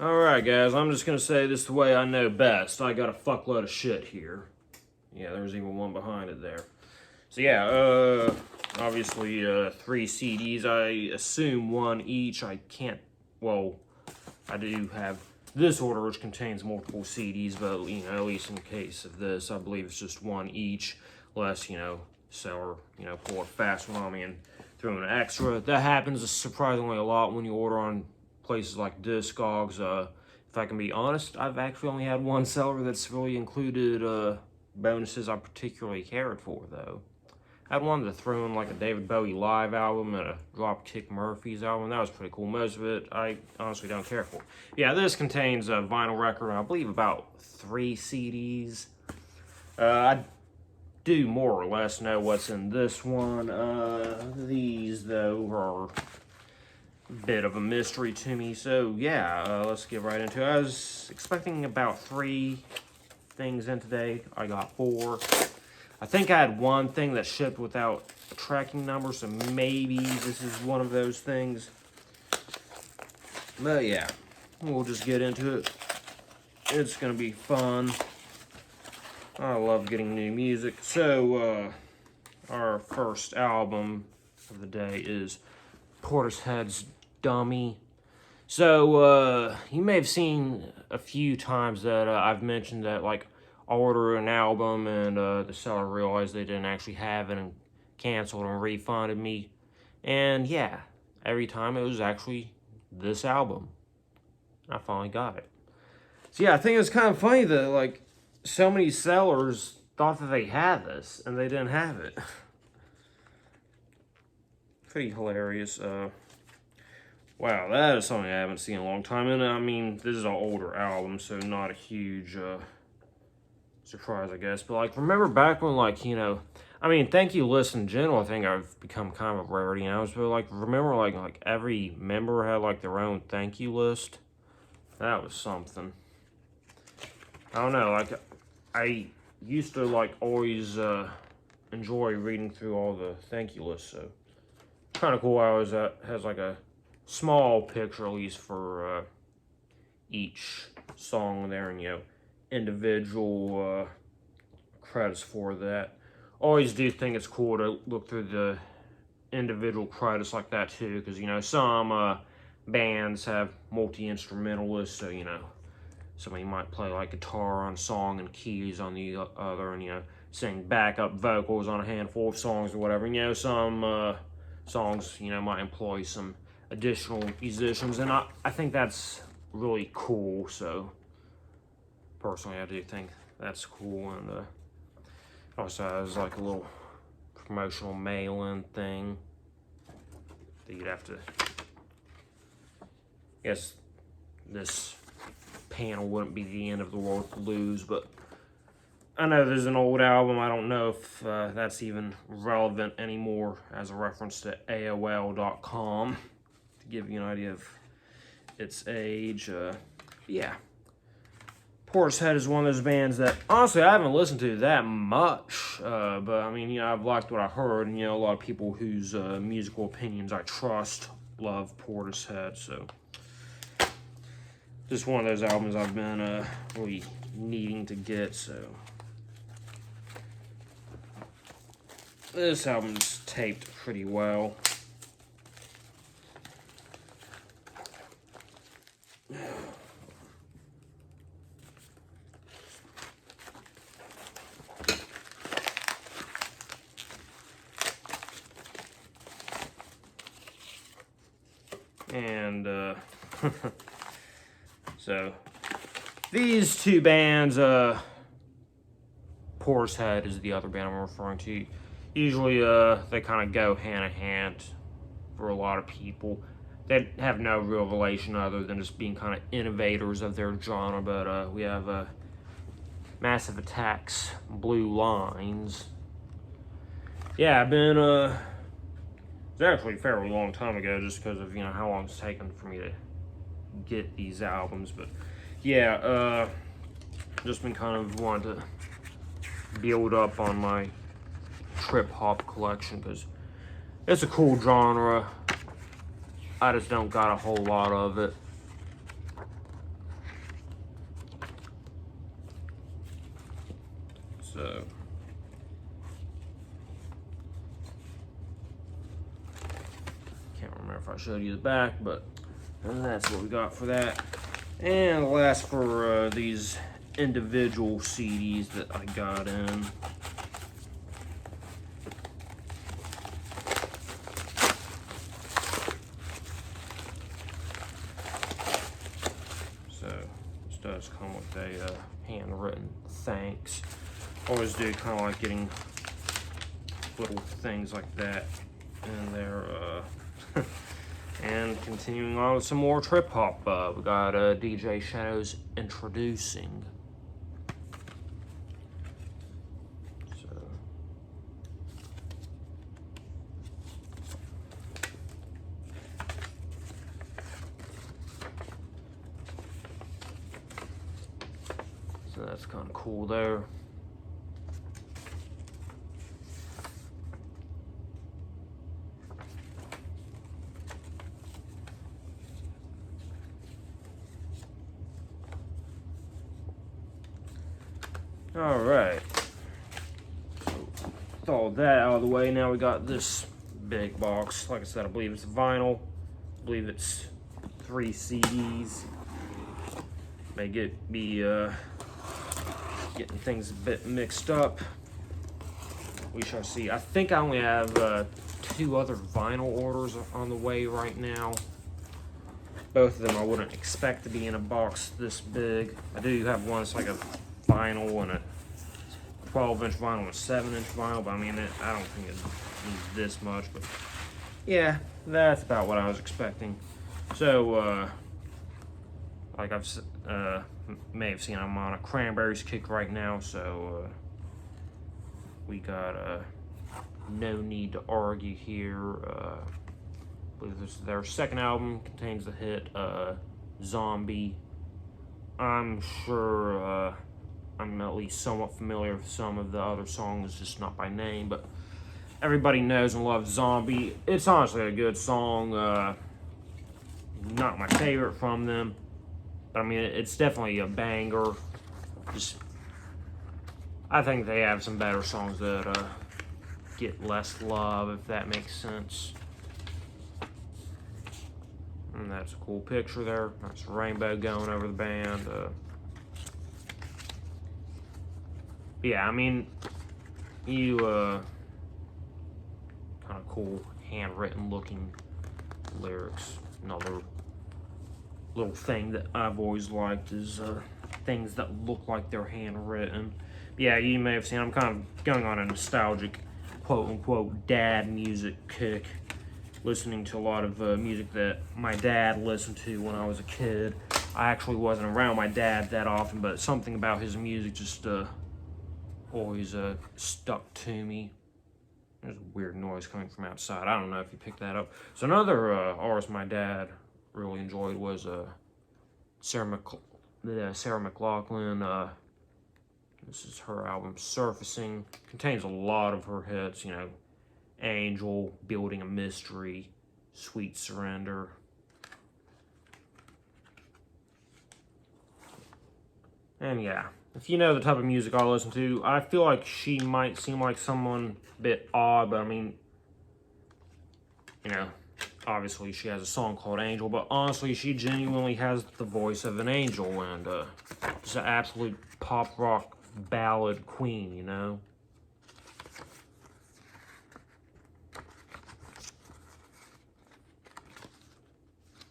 Alright guys, I'm just gonna say this the way I know best. I got a fuckload of shit here. Yeah, there's even one behind it there. So yeah, obviously 3 CDs. I assume one each. I can't, well, I do have this order which contains multiple CDs, but you know, at least in the case of this, I believe it's just one each, unless, you know, seller, you know, pull a fast one on me and throw in an extra. That happens surprisingly a lot when you order on places like Discogs. If I can be honest, I've actually only had one seller that's really included bonuses I particularly cared for, though. I had one to throw in like a David Bowie live album and a Dropkick Murphys album. That was pretty cool. Most of it I honestly don't care for. Yeah, this contains a vinyl record, I believe about 3 CDs. I do more or less know what's in this one. These, though, are a bit of a mystery to me. So, yeah, let's get right into it. I was expecting about 3 things in today. I got 4. I think I had one thing that shipped without a tracking number, so maybe this is one of those things. But yeah, we'll just get into it. It's gonna be fun. I love getting new music. So, our first album of the day is Portishead's Dummy. So, you may have seen a few times that I've mentioned that, like, I ordered an album and the seller realized they didn't actually have it and canceled and refunded me. And yeah, every time it was actually this album. I finally got it. So yeah, I think it's kind of funny that like so many sellers thought that they had this and they didn't have it. Pretty hilarious. Wow, that is something I haven't seen in a long time. And I mean, this is an older album, so not a huge surprise, I guess. But like, remember back when, like, you know, I mean, thank you list in general, I think I've become kind of a rarity now. But like, remember like every member had like their own thank you list. That was something. I don't know, like I used to like always enjoy reading through all the thank you lists. So kind of cool. I always has like a small picture at least for each song there, and you know, individual credits for that. Always do think it's cool to look through the individual credits like that too, because you know, some bands have multi-instrumentalists, so you know, somebody might play like guitar on a song and keys on the other, and you know, sing backup vocals on a handful of songs or whatever. And, you know, some songs, you know, might employ some additional musicians, and I think that's really cool. So personally, I do think that's cool. And also has like a little promotional mail-in thing that you'd have to, I guess this panel wouldn't be the end of the world to lose, but I know there's an old album. I don't know if that's even relevant anymore as a reference to AOL.com to give you an idea of its age. Yeah. Portishead is one of those bands that, honestly, I haven't listened to that much. But, I mean, you know, I've liked what I heard. And, you know, a lot of people whose musical opinions I trust love Portishead. So, just one of those albums I've been really needing to get. So, this album's taped pretty well. And so these two bands, Portishead is the other band I'm referring to. Usually they kind of go hand in hand for a lot of people. They have no real relation other than just being kind of innovators of their genre. But we have Massive Attack's Blue Lines. Yeah, I've been it's actually a fairly long time ago, just because of, you know, how long it's taken for me to get these albums. But yeah, just been kind of wanting to build up on my trip hop collection, because it's a cool genre. I just don't got a whole lot of it. So can't remember if I showed you the back, but that's what we got for that. And last for these individual CDs that I got in. So this does come with a handwritten thanks. Always do kind of like getting little things like that in there. And continuing on with some more trip hop, we got DJ Shadows Introducing. So that's kind of cool there. All right, so with all that out of the way, now we got this big box. Like I said, I believe it's vinyl. I believe it's 3 CDs. May be getting things a bit mixed up. We shall see. I think I only have 2 other vinyl orders on the way right now. Both of them I wouldn't expect to be in a box this big. I do have one that's like a vinyl and a 12-inch vinyl and a 7-inch vinyl, but I mean, I don't think it needs this much, but yeah, that's about what I was expecting. So, like I've may have seen, I'm on a Cranberries kick right now, so we got No Need to Argue here. I believe this is their second album, contains the hit Zombie. I'm sure I'm at least somewhat familiar with some of the other songs, just not by name, but everybody knows and loves Zombie. It's honestly a good song. Not my favorite from them, but I mean, it's definitely a banger. Just, I think they have some better songs that get less love, if that makes sense. And that's a cool picture there. That's a rainbow going over the band. Yeah, I mean, you kind of cool handwritten looking lyrics. Another little thing that I've always liked is things that look like they're handwritten. Yeah, you may have seen I'm kind of going on a nostalgic quote-unquote dad music kick, listening to a lot of music that my dad listened to when I was a kid. I actually wasn't around my dad that often, but something about his music just always stuck to me. There's a weird noise coming from outside. I don't know if you picked that up. So another artist my dad really enjoyed was Sarah McLachlan. This is her album Surfacing. Contains a lot of her hits, you know, Angel, Building a Mystery, Sweet Surrender. And yeah, if you know the type of music I listen to, I feel like she might seem like someone a bit odd, but I mean, you know, obviously she has a song called Angel, but honestly, she genuinely has the voice of an angel, and just an absolute pop rock ballad queen, you know?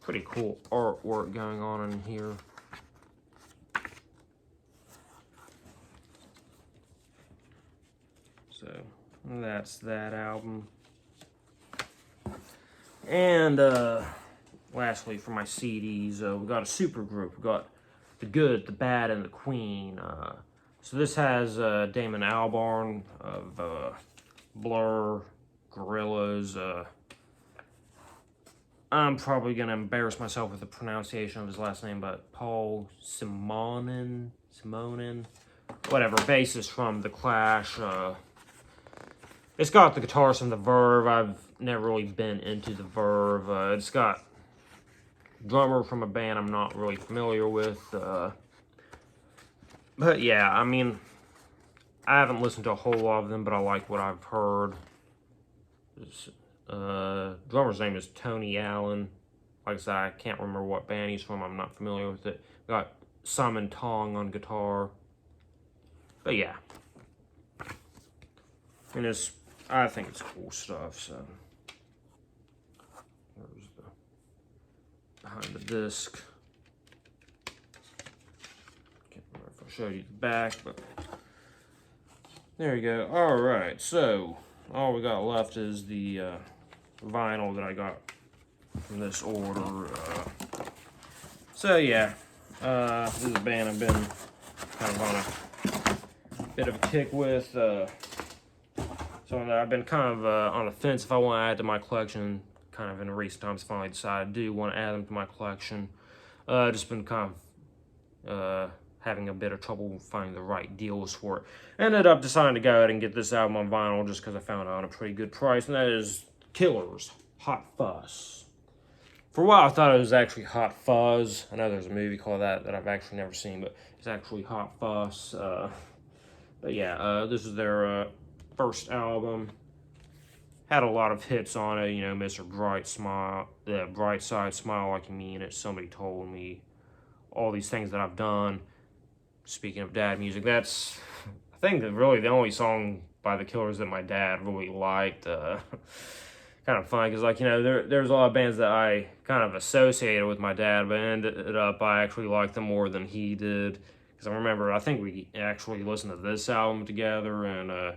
Pretty cool artwork going on in here. So that's that album. And lastly, for my CDs, we got a super group. We got The Good, The Bad, and The Queen. So this has Damon Albarn of Blur, Gorillaz. I'm probably going to embarrass myself with the pronunciation of his last name, but Paul Simonon, whatever, bassist from The Clash. It's got the guitarist from The Verve. I've never really been into The Verve. It's got drummer from a band I'm not really familiar with. But yeah, I mean, I haven't listened to a whole lot of them, but I like what I've heard. Drummer's name is Tony Allen. Like I said, I can't remember what band he's from. I'm not familiar with it. Got Simon Tong on guitar. But yeah. And I think it's cool stuff, so. There's the behind the disc. Can't remember if I showed you the back, but there you go. Alright, so all we got left is the vinyl that I got from this order. So yeah, this is a band I've been kind of on a bit of a kick with. So I've been kind of on the fence if I want to add to my collection. Kind of in recent times, finally decided I do want to add them to my collection. Just been kind of having a bit of trouble finding the right deals for it. Ended up deciding to go ahead and get this album on vinyl just because I found it on a pretty good price, and that is Killers, Hot Fuss. For a while, I thought it was actually Hot Fuzz. I know there's a movie called that I've actually never seen, but it's actually Hot Fuss. But yeah, this is their first album. Had a lot of hits on it, you know, Mr. Bright Smile, the Bright Side Smile Like You Mean It, Somebody Told Me, all these things that I've done. Speaking of dad music, that's, I think, really the only song by the Killers that my dad really liked. Kind of funny, because, like, you know, there's a lot of bands that I kind of associated with my dad, but ended up I actually liked them more than he did. Because I remember, I think we actually listened to this album together, and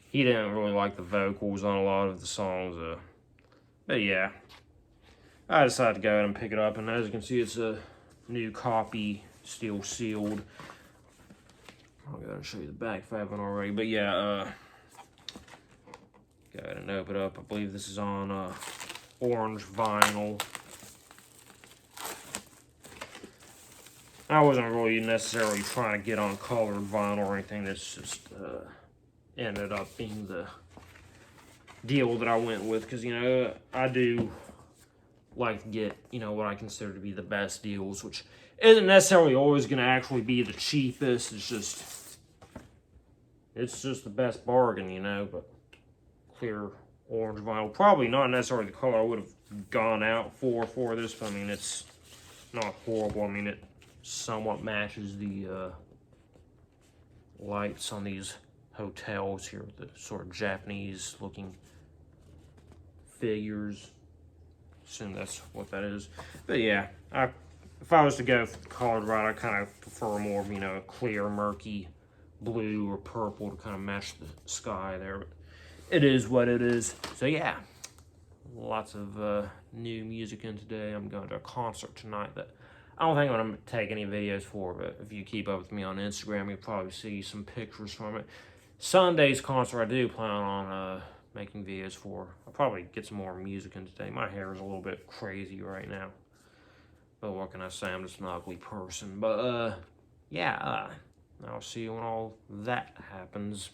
he didn't really like the vocals on a lot of the songs. But yeah, I decided to go ahead and pick it up, and as you can see, it's a new copy, still sealed. I'll go ahead and show you the back if I haven't already. But yeah, go ahead and open it up. I believe this is on orange vinyl. I wasn't really necessarily trying to get on colored vinyl or anything. That's just ended up being the deal that I went with, because, you know, I do like to get, you know, what I consider to be the best deals, which isn't necessarily always going to actually be the cheapest. It's just the best bargain, you know. But clear orange vinyl, probably not necessarily the color I would have gone out for this, but I mean, it's not horrible. I mean, it somewhat matches the lights on these hotels here, the sort of Japanese looking figures. Assume that's what that is. But yeah, if I was to go for the colored right, I kind of prefer more of, you know, a clear, murky blue or purple to kind of match the sky there. But it is what it is. So yeah, lots of new music in today. I'm going to a concert tonight that I don't think I'm going to take any videos for, but if you keep up with me on Instagram, you'll probably see some pictures from it. Sunday's concert I do plan on making videos for. I'll probably get some more music in today. My hair is a little bit crazy right now, but what can I say? I'm just an ugly person. But yeah, I'll see you when all that happens.